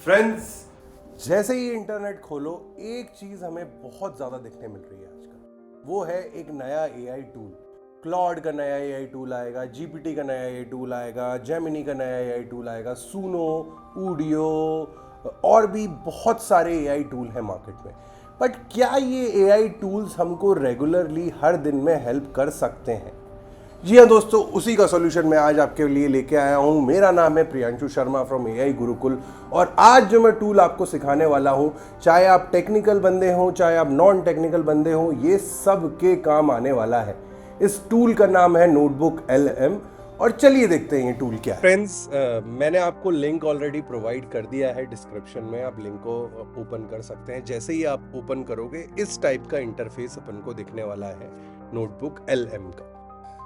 Friends, जैसे ही internet खोलो एक चीज़ हमें बहुत ज़्यादा देखने मिल रही है आजकल। वो है एक नया एआई टूल। क्लॉड का नया एआई टूल आएगा, जीपीटी का नया एआई टूल आएगा, जेमिनी का नया एआई टूल आएगा, सूनो, ऊडियो और भी बहुत सारे एआई टूल हैं मार्केट में। बट क्या ये एआई टूल्स हमको रेगुलरली हर दिन में हेल्प कर सकते हैं? जी हाँ दोस्तों, उसी का सॉल्यूशन मैं आज आपके लिए लेके आया हूँ। मेरा नाम है प्रियांशु शर्मा फ्रॉम एआई गुरुकुल और आज जो मैं टूल आपको सिखाने वाला हूँ, चाहे आप टेक्निकल बंदे हों चाहे आप नॉन टेक्निकल बंदे हों, ये सब के काम आने वाला है। इस टूल का नाम है नोटबुक LM और चलिए देखते हैं ये टूल क्या है। फ्रेंड्स, मैंने आपको लिंक ऑलरेडी प्रोवाइड कर दिया है डिस्क्रिप्शन में, आप लिंक को ओपन कर सकते हैं। जैसे ही आप ओपन करोगे इस टाइप का इंटरफेस अपन को दिखने वाला है नोटबुक LM का।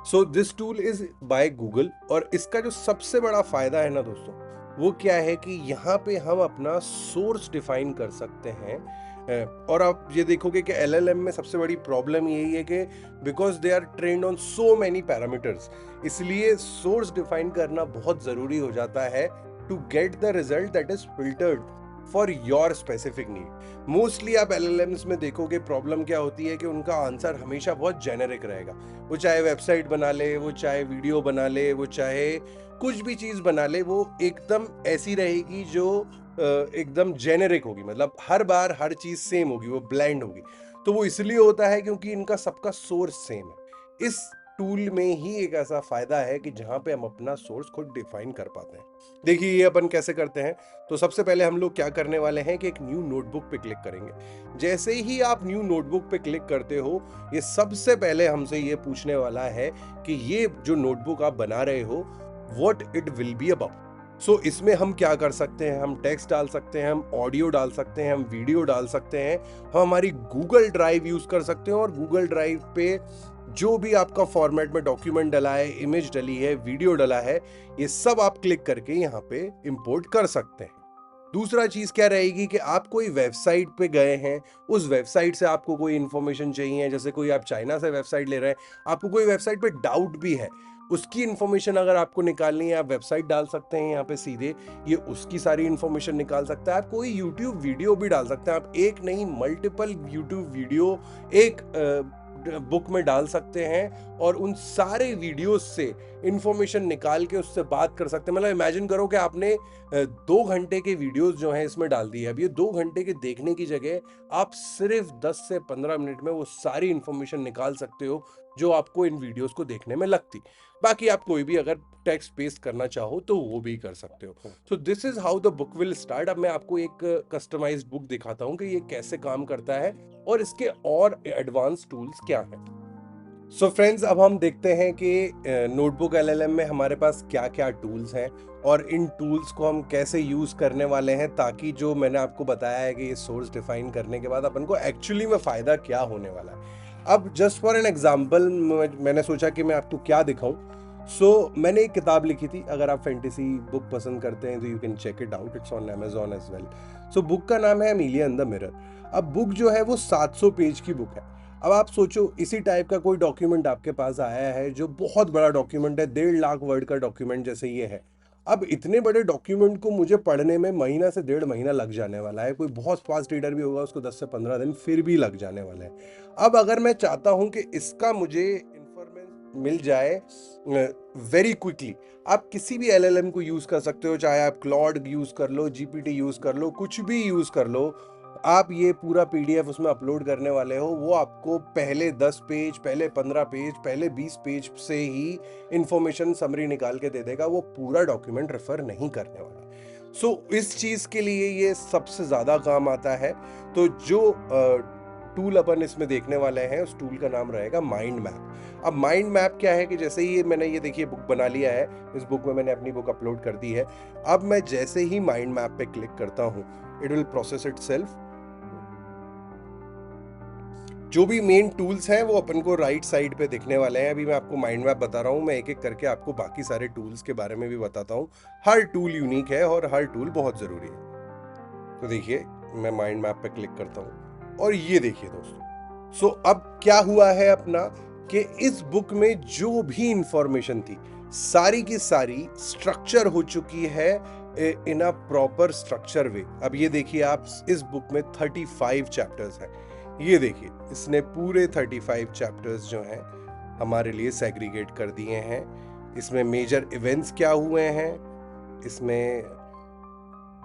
So this tool is by Google और इसका जो सबसे बड़ा फायदा है ना दोस्तों, वो क्या है कि यहाँ पे हम अपना सोर्स डिफाइन कर सकते हैं। और आप ये देखोगे कि LLM में सबसे बड़ी प्रॉब्लम यही है कि because they are trained on so many parameters, इसलिए सोर्स डिफाइन करना बहुत ज़रूरी हो जाता है to get the result that is filtered for your specific need. Mostly आप LLMs में देखोगे प्रॉब्लम क्या होती है कि उनका आंसर हमेशा बहुत जेनेरिक रहेगा। वो चाहे वेबसाइट बना ले, वो चाहे वीडियो बना ले, वो चाहे कुछ भी चीज़ बना ले, वो एकदम ऐसी रहेगी जो एकदम जेनेरिक होगी। मतलब हर बार हर चीज़ सेम होगी, वो ब्लेंड होगी। तो वो इसलिए होता है क्योंकि इनका सबका सोर्स सेम है। इस टूल में ही एक ऐसा फायदा है कि जहां पे हम अपना सोर्स खुद डिफाइन कर पाते हैं। देखिए ये अपन कैसे करते हैं। तो सबसे पहले हम लोग क्या करने वाले हैं कि एक न्यू नोटबुक पे क्लिक करेंगे। जैसे ही आप न्यू नोटबुक पे क्लिक करते हो, ये सबसे पहले हमसे ये पूछने वाला है कि ये जो नोटबुक आप बना रहे हो, what it will be about. So इसमें हम क्या कर सकते हैं, हम टेक्स्ट डाल सकते हैं, हम ऑडियो डाल सकते हैं, हम वीडियो डाल सकते हैं, हम हमारी गूगल ड्राइव यूज कर सकते हैं और गूगल ड्राइव पे जो भी आपका फॉर्मेट में डॉक्यूमेंट डला है, इमेज डली है, वीडियो डला है, ये सब आप क्लिक करके यहाँ पे इंपोर्ट कर सकते हैं। दूसरा चीज क्या रहेगी कि आप कोई वेबसाइट पे गए हैं, उस वेबसाइट से आपको कोई इंफॉर्मेशन चाहिए, जैसे कोई आप चाइना से वेबसाइट ले रहे हैं, आपको कोई वेबसाइट पे डाउट भी है, उसकी इंफॉर्मेशन अगर आपको निकालनी है, आप वेबसाइट डाल सकते हैं यहाँ पे सीधे, ये उसकी सारी इंफॉर्मेशन निकाल सकता है। आप कोई यूट्यूब वीडियो भी डाल सकते हैं, आप एक नहीं मल्टीपल यूट्यूब वीडियो एक बुक में डाल सकते हैं और उन सारे वीडियोस से इंफॉर्मेशन निकाल के उससे बात कर सकते हैं। मतलब इमेजिन करो कि आपने 2 घंटे के वीडियोस जो हैं इसमें डाल दिए। अब ये 2 घंटे के देखने की जगह आप सिर्फ 10 से 15 मिनट में वो सारी इंफॉर्मेशन निकाल सकते हो जो आपको इन वीडियोस को देखने में लगती। बाकी आप कोई भी अगर टेक्स्ट पेस्ट करना चाहो तो वो भी कर सकते हो। So this is how the book will start. अब मैं आपको एक कस्टमाइज्ड बुक दिखाता हूँ कि ये कैसे काम करता है और इसके और एडवांस टूल्स क्या हैं। सो फ्रेंड्स, अब हम देखते हैं कि नोटबुक LLM में हमारे पास क्या क्या टूल्स हैं और इन टूल्स को हम कैसे यूज़ करने वाले हैं, ताकि जो मैंने आपको बताया है कि ये सोर्स डिफाइन करने के बाद अपन को एक्चुअली में फ़ायदा क्या होने वाला है। अब जस्ट फॉर एन एग्जाम्पल मैंने सोचा कि मैं आपको क्या दिखाऊं। मैंने एक किताब लिखी थी, अगर आप फैंटेसी बुक पसंद करते हैं तो you can check it out, it's on Amazon as well. Book का नाम है एमिलिया इन द मिरर। अब बुक जो है वो 700 पेज की बुक है। अब आप सोचो इसी टाइप का कोई डॉक्यूमेंट आपके पास आया है जो बहुत बड़ा डॉक्यूमेंट है, 1.5 लाख वर्ड का डॉक्यूमेंट जैसे ये है। अब इतने बड़े डॉक्यूमेंट को मुझे पढ़ने में महीना से 1.5 महीना लग जाने वाला है। कोई बहुत फास्ट रीडर भी होगा उसको 10 से 15 दिन फिर भी लग जाने वाला है। अब अगर मैं चाहता हूं कि इसका मुझे इंफॉर्मेशन मिल जाए वेरी क्विकली, आप किसी भी LLM को यूज कर सकते हो, चाहे आप क्लॉड यूज कर लो, GPT यूज कर लो, कुछ भी यूज कर लो। आप ये पूरा PDF उसमें अपलोड करने वाले हो, वो आपको पहले 10 पेज, पहले 15 पेज, पहले 20 पेज से ही इंफॉर्मेशन समरी निकाल के दे देगा। वो पूरा डॉक्यूमेंट रेफर नहीं करने वाला। इस चीज के लिए ये सबसे ज्यादा काम आता है। तो जो टूल अपन इसमें देखने वाले हैं, उस टूल का नाम रहेगा माइंड मैप। अब माइंड मैप क्या है कि जैसे ही मैंने ये देखिए बुक बना लिया है, इस बुक में मैंने अपनी बुक अपलोड कर दी है। अब मैं जैसे ही माइंड मैप पे क्लिक करता हूं, इट विल प्रोसेस इटसेल्फ। जो भी मेन टूल्स हैं वो अपन को राइट साइड पे दिखने वाले हैं। अभी मैं आपको माइंड मैप बता रहा हूँ, मैं एक एक करके आपको बाकी सारे टूल्स के बारे में भी बताता हूँ। हर टूल यूनिक है और हर टूल बहुत जरूरी है। तो देखिए मैं माइंड मैप पे क्लिक करता हूँ और ये देखिए दोस्तों, अब क्या हुआ है अपना कि इस बुक में जो भी इंफॉर्मेशन थी सारी की सारी स्ट्रक्चर हो चुकी है इन अ प्रॉपर स्ट्रक्चर वे। अब ये देखिए आप, इस बुक में 35 चैप्टर्स हैं। ये देखिए इसने पूरे 35 चैप्टर्स जो हैं हमारे लिए सेग्रीगेट कर दिए हैं। इसमें मेजर इवेंट्स क्या हुए हैं, इसमें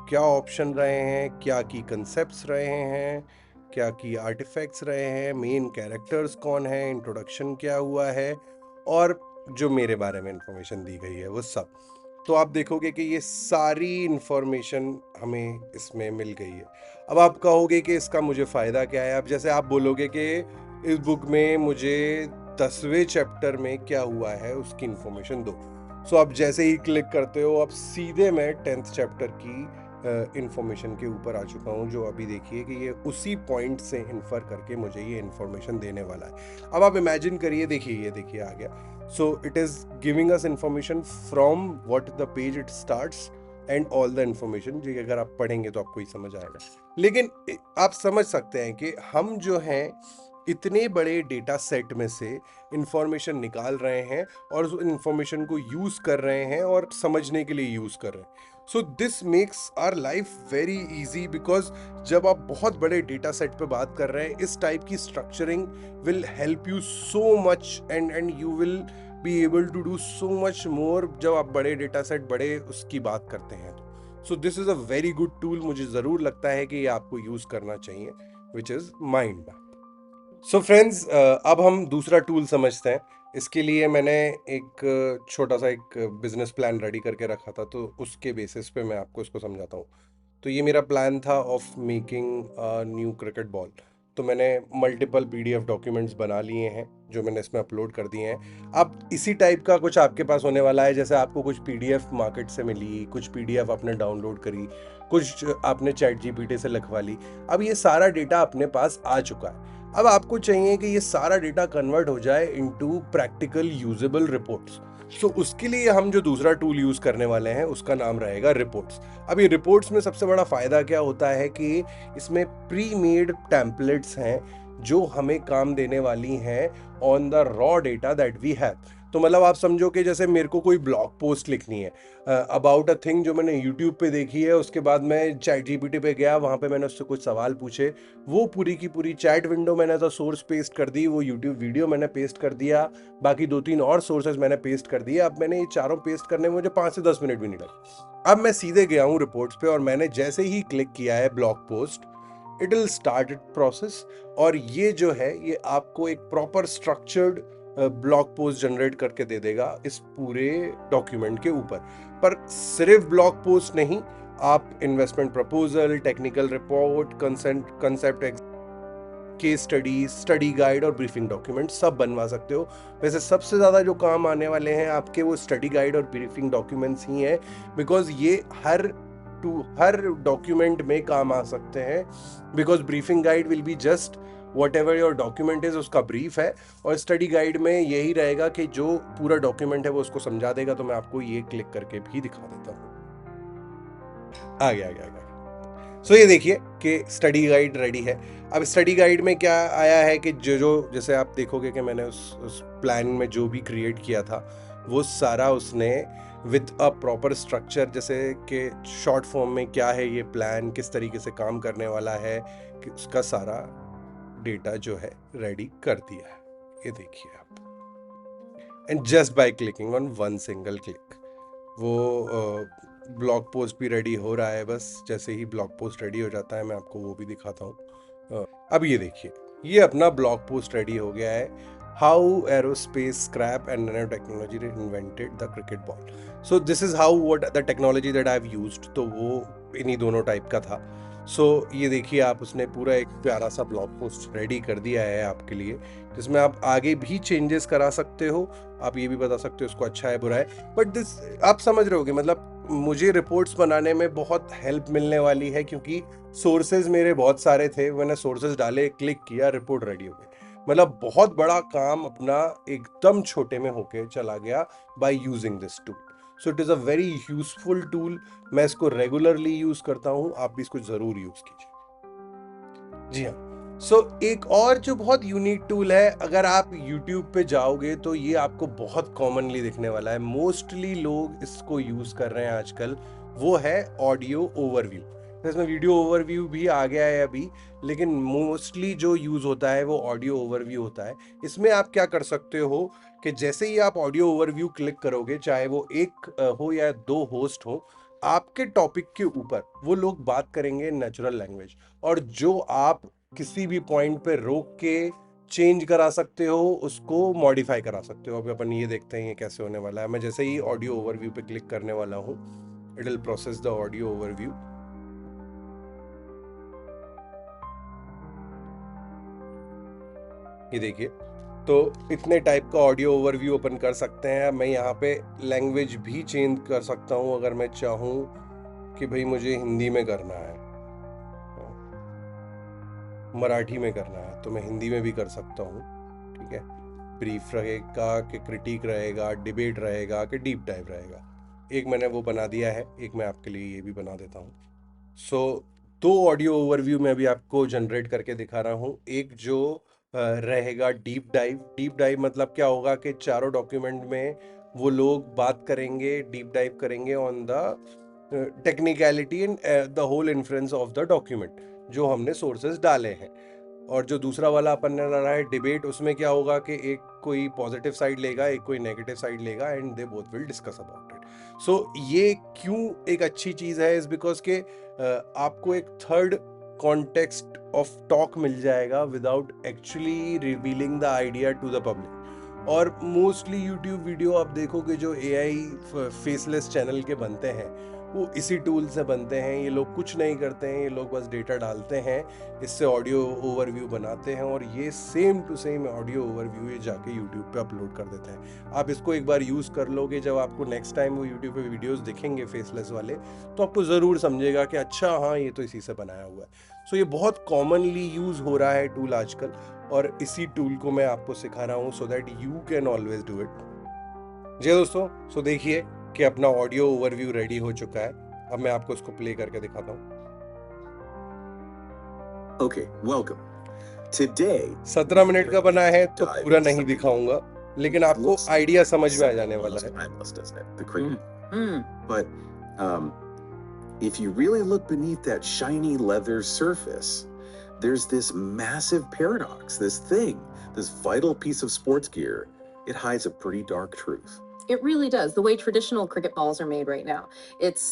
क्या ऑप्शन रहे हैं, क्या की कंसेप्ट्स रहे हैं, क्या की आर्टिफैक्ट्स रहे हैं, मेन कैरेक्टर्स कौन है, इंट्रोडक्शन क्या हुआ है, और जो मेरे बारे में इंफॉर्मेशन दी गई है वो सब। तो आप देखोगे कि ये सारी इंफॉर्मेशन हमें इसमें मिल गई है। अब आप कहोगे कि इसका मुझे फ़ायदा क्या है। अब जैसे आप बोलोगे कि इस बुक में मुझे 10वें चैप्टर में क्या हुआ है उसकी इंफॉर्मेशन दो। सो आप जैसे ही क्लिक करते हो, अब सीधे मैं 10th चैप्टर की इंफॉर्मेशन के ऊपर आ चुका हूँ, जो अभी देखिए कि ये उसी पॉइंट से इन्फर करके मुझे ये इंफॉर्मेशन देने वाला है। अब आप इमेजिन करिए, देखिए ये देखिए आ गया। So it is giving us information from what the page it starts and all the information, जो अगर आप पढ़ेंगे तो आपको ही समझ आएगा। लेकिन आप समझ सकते हैं कि हम जो हैं इतने बड़े डेटा सेट में से इंफॉर्मेशन निकाल रहे हैं और उस इंफॉर्मेशन को यूज कर रहे हैं और समझने के लिए यूज कर रहे हैं। So this makes our life very easy, because जब आप बहुत बड़े डेटा सेट पे बात कर रहे हैं, इस टाइप की structuring will help you so much and you will be able to do so much more जब आप बड़े डेटा सेट, बड़े उसकी बात करते हैं। So this is a very good tool. मुझे ज़रूर लगता है कि ये आपको यूज़ करना चाहिए, which is mind map. So friends, अब हम दूसरा टूल समझते हैं। इसके लिए मैंने एक छोटा सा एक बिजनेस प्लान रेडी करके रखा था, तो उसके बेसिस पे मैं आपको इसको समझाता हूँ। तो ये मेरा प्लान था of making new cricket ball. तो मैंने मल्टीपल पीडीएफ डॉक्यूमेंट्स बना लिए हैं जो मैंने इसमें अपलोड कर दिए हैं। अब इसी टाइप का कुछ आपके पास होने वाला है, जैसे आपको कुछ पीडीएफ मार्केट से मिली, कुछ पीडीएफ आपने डाउनलोड करी, कुछ आपने चैट जीपीटी से लिखवा ली। अब ये सारा डेटा अपने पास आ चुका है। अब आपको चाहिए कि ये सारा डेटा कन्वर्ट हो जाए इनटू प्रैक्टिकल यूजेबल रिपोर्ट्स। सो उसके लिए हम जो दूसरा टूल यूज करने वाले हैं उसका नाम रहेगा रिपोर्ट्स। अब ये रिपोर्ट्स में सबसे बड़ा फायदा क्या होता है कि इसमें प्री मेड टेम्पलेट्स हैं जो हमें काम देने वाली हैं on the raw data that we have. तो मतलब आप समझो कि जैसे मेरे को कोई ब्लॉग पोस्ट लिखनी है अबाउट अ थिंग जो मैंने यूट्यूब पे देखी है, उसके बाद मैं चैट जीपीटी पे गया, वहाँ पे मैंने उससे कुछ सवाल पूछे, वो पूरी की पूरी चैट विंडो मैंने तो सोर्स पेस्ट कर दी, वो यूट्यूब वीडियो मैंने पेस्ट कर दिया, बाकी 2-3 और सोर्सेज मैंने पेस्ट कर दिए। अब मैंने ये चारों पेस्ट करने में मुझे 5 से 10 मिनट भी नहीं लगे। अब मैं सीधे गया हूँ रिपोर्ट्स पे और मैंने जैसे ही क्लिक किया है blog post, it will start it process, और ये जो है ये आपको एक proper structured blog post generate करके दे देगा इस पूरे डॉक्यूमेंट के ऊपर। पर सिर्फ ब्लॉग पोस्ट नहीं, आप investment proposal, technical report, concept, case studies, study guide और ब्रीफिंग डॉक्यूमेंट सब बनवा सकते हो। वैसे सबसे ज़्यादा जो काम आने वाले हैं आपके वो स्टडी गाइड और ब्रीफिंग डॉक्यूमेंट्स ही हैं, बिकॉज ये हर डॉक्यूमेंट में काम आ सकते हैं। Because briefing guide will be just what ever your document is, उसका ब्रीफ है, और स्टडी गाइड में यही रहेगा कि जो पूरा डॉक्यूमेंट है वो उसको समझा देगा। तो मैं आपको ये क्लिक करके भी दिखा देता हूँ। आ गया। सो ये देखिए कि स्टडी गाइड रेडी है। अब स्टडी गाइड में क्या आया है कि जो जैसे आप देखोगे कि मैंने उस प्लान में जो भी क्रिएट किया था वो सारा उसने विथ अ प्रॉपर स्ट्रक्चर, जैसे कि शॉर्ट फॉर्म में क्या है ये प्लान, किस तरीके से काम करने वाला है, कि उसका सारा डेटा जो है रेडी कर दिया है। ये देखिए आप, and just by clicking on one single click वो ब्लॉग पोस्ट भी रेडी हो रहा है। बस जैसे ही ब्लॉग पोस्ट रेडी हो जाता है मैं आपको वो भी दिखाता हूँ। अब ये देखिए, ये अपना ब्लॉग पोस्ट रेडी हो गया है, how aerospace scrap and nano technology invented the cricket ball. So this is how what the technology that I have used. तो वो इन्हीं दोनों टाइप का था। सो ये देखिए आप, उसने पूरा एक प्यारा सा ब्लॉग पोस्ट रेडी कर दिया है आपके लिए, जिसमें आप आगे भी चेंजेस करा सकते हो, आप ये भी बता सकते हो उसको अच्छा है बुरा है। बट दिस आप समझ रहे होगे, मतलब मुझे रिपोर्ट्स बनाने में बहुत हेल्प मिलने वाली है, क्योंकि सोर्सेज मेरे बहुत सारे थे। मैंने सोर्सेज डाले, क्लिक किया, रिपोर्ट रेडी हो गई। मतलब बहुत बड़ा काम अपना एकदम छोटे में होके चला गया by using this tool. So it is a very useful tool. मैं इसको रेगुलरली यूज करता हूँ, आप भी इसको जरूर यूज कीजिए। जी हाँ। सो एक और जो बहुत यूनिक टूल है, अगर आप YouTube पे जाओगे तो ये आपको बहुत कॉमनली दिखने वाला है। मोस्टली लोग इसको यूज कर रहे हैं आजकल वो है ऑडियो ओवरव्यू। इसमें वीडियो ओवरव्यू भी आ गया है अभी, लेकिन मोस्टली जो यूज़ होता है वो ऑडियो ओवरव्यू होता है। इसमें आप क्या कर सकते हो कि जैसे ही आप ऑडियो ओवरव्यू क्लिक करोगे, चाहे वो एक हो या दो होस्ट हो, आपके टॉपिक के ऊपर वो लोग बात करेंगे नेचुरल लैंग्वेज, और जो आप किसी भी पॉइंट पे रोक के चेंज करा सकते हो, उसको मॉडिफाई करा सकते हो। अभी अपन ये देखते हैं ये कैसे होने वाला है। मैं जैसे ही ऑडियो ओवरव्यू पे क्लिक करने वाला हूँ, it will process the audio overview. ये देखिए, तो इतने टाइप का ऑडियो ओवरव्यू अपन कर सकते हैं। मैं यहाँ पे लैंग्वेज भी चेंज कर सकता हूँ अगर मैं चाहूँ कि भाई मुझे हिंदी में करना है, मराठी में करना है, तो मैं हिंदी में भी कर सकता हूँ। ठीक है, ब्रीफ रहेगा कि क्रिटिक रहेगा, डिबेट रहेगा कि डीप डाइव रहेगा। एक मैंने वो बना दिया है, एक मैं आपके लिए ये भी बना देता हूँ। सो दो ऑडियो ओवरव्यू मैं अभी आपको जनरेट करके दिखा रहा हूँ। एक जो रहेगा डीप डाइव। डीप डाइव मतलब क्या होगा कि चारों डॉक्यूमेंट में वो लोग बात करेंगे, डीप डाइव करेंगे on the technicality and the whole influence of the document जो हमने सोर्सेज डाले हैं। और जो दूसरा वाला अपन ने रहा है डिबेट, उसमें क्या होगा कि एक कोई पॉजिटिव साइड लेगा, एक कोई नेगेटिव साइड लेगा, and they both will discuss about it. So ये क्यों एक अच्छी चीज़ है, इज बिकॉज के आपको एक थर्ड कॉन्टेक्स्ट ऑफ टॉक मिल जाएगा without actually revealing the idea to the public. और मोस्टली यूट्यूब वीडियो आप देखोगे जो एआई फेसलेस चैनल के बनते हैं, वो इसी टूल से बनते हैं। ये लोग कुछ नहीं करते हैं, ये लोग बस डेटा डालते हैं, इससे ऑडियो ओवरव्यू बनाते हैं, और ये same to same audio overview ये जाके यूट्यूब पे अपलोड कर देते हैं। आप इसको एक बार यूज़ कर लोगे, जब आपको नेक्स्ट टाइम वो यूट्यूब पे वीडियोस दिखेंगे फेसलेस वाले, तो आपको ज़रूर समझेगा कि अच्छा हाँ ये तो इसी से बनाया हुआ है। सो ये बहुत कॉमनली यूज़ हो रहा है टूल आजकल, और इसी टूल को मैं आपको सिखा रहा हूँ so that you can always do it. जी दोस्तों, सो देखिए कि अपना ऑडियो ओवरव्यू रेडी हो चुका है। अब मैं आपको इसको प्ले करके दिखाता हूँ। Okay, welcome. Today 17 मिनट का बना है तो पूरा नहीं दिखाऊंगा, लेकिन आपको आइडिया समझ में आ जाने वाला है। timeless, doesn't it? The cricket. But if you really look beneath that shiny leather surface, there's this massive paradox, this thing, this vital piece of sports gear. It hides a pretty dark truth. It really does. The way traditional cricket balls are made right now, it's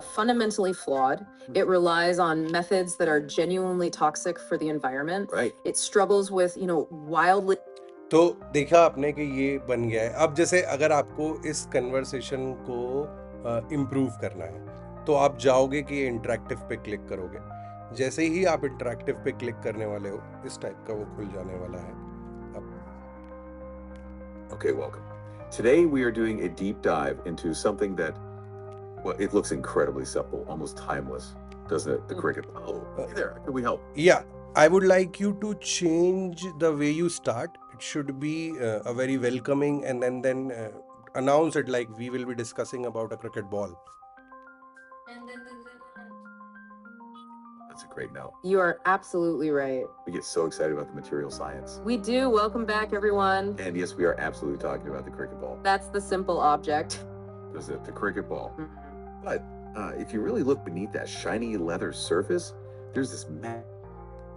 fundamentally flawed. It relies on methods that are genuinely toxic for the environment. Right. It struggles with, wildly. तो देखा आपने कि ये बन गया है। अब जैसे अगर आपको इस कन्वर्सेशन को इम्प्रूव करना है, तो आप जाओगे कि इंटरेक्टिव पे क्लिक करोगे। जैसे ही आप इंटरेक्टिव पे क्लिक करने वाले हो, इस टाइप का वो खुल जाने वाला है। अब Okay, welcome. Today we are doing a deep dive into something that, well, it looks incredibly simple, almost timeless, doesn't it? The cricket ball. Oh, hey there, how can we help? Yeah, I would like you to change the way you start. It should be a very welcoming, and then announce it like we will be discussing about a cricket ball. That's a great note. You are absolutely right. We get so excited about the material science. We do. Welcome back, everyone. And yes, we are absolutely talking about the cricket ball. That's the simple object. Is it the cricket ball? But if you really look beneath that shiny leather surface, there's this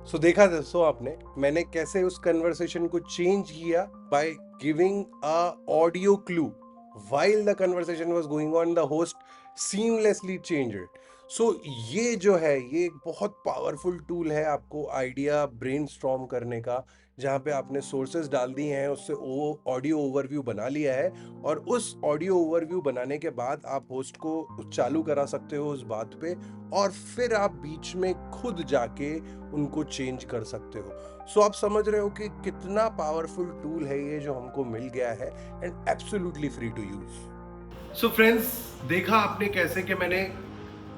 So देखा दोस्तों आपने, मैंने कैसे उस conversation को change किया by giving a audio clue while the conversation was going on. The host seamlessly changed it. सो ये जो है, ये एक बहुत पावरफुल टूल है आपको आइडिया ब्रेनस्टॉर्म करने का, जहाँ पे आपने सोर्सेज डाल दिए हैं, उससे ऑडियो ओवरव्यू बना लिया है, और उस ऑडियो ओवरव्यू बनाने के बाद आप होस्ट को चालू करा सकते हो उस बात पे, और फिर आप बीच में खुद जाके उनको चेंज कर सकते हो। सो आप समझ रहे हो कि कितना पावरफुल टूल है ये जो हमको मिल गया है, and absolutely free to use. So friends, देखा आपने कैसे कि मैंने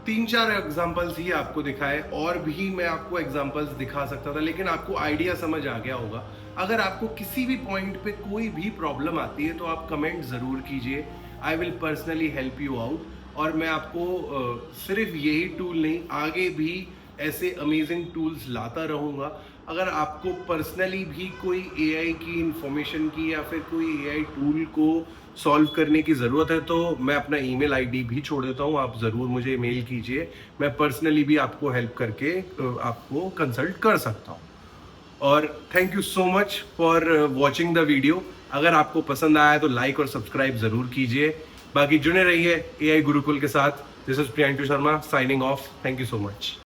3-4 एग्जाम्पल्स ही आपको दिखाए, और भी मैं आपको एग्जाम्पल्स दिखा सकता था, लेकिन आपको आइडिया समझ आ गया होगा। अगर आपको किसी भी पॉइंट पे कोई भी प्रॉब्लम आती है तो आप कमेंट ज़रूर कीजिए, I will personally help you out. और मैं आपको सिर्फ यही टूल नहीं, आगे भी ऐसे अमेजिंग टूल्स लाता रहूँगा। अगर आपको पर्सनली भी कोई एआई की इंफॉर्मेशन की या फिर कोई एआई टूल को सॉल्व करने की ज़रूरत है तो मैं अपना ईमेल आईडी भी छोड़ देता हूँ, आप ज़रूर मुझे मेल कीजिए, मैं पर्सनली भी आपको हेल्प करके आपको कंसल्ट कर सकता हूँ। और thank you so much for watching the video. अगर आपको पसंद आया तो लाइक और सब्सक्राइब ज़रूर कीजिए। बाकी जुड़े रहिए एआई गुरुकुल के साथ। This is Priyanshu Sharma signing off. Thank you so much.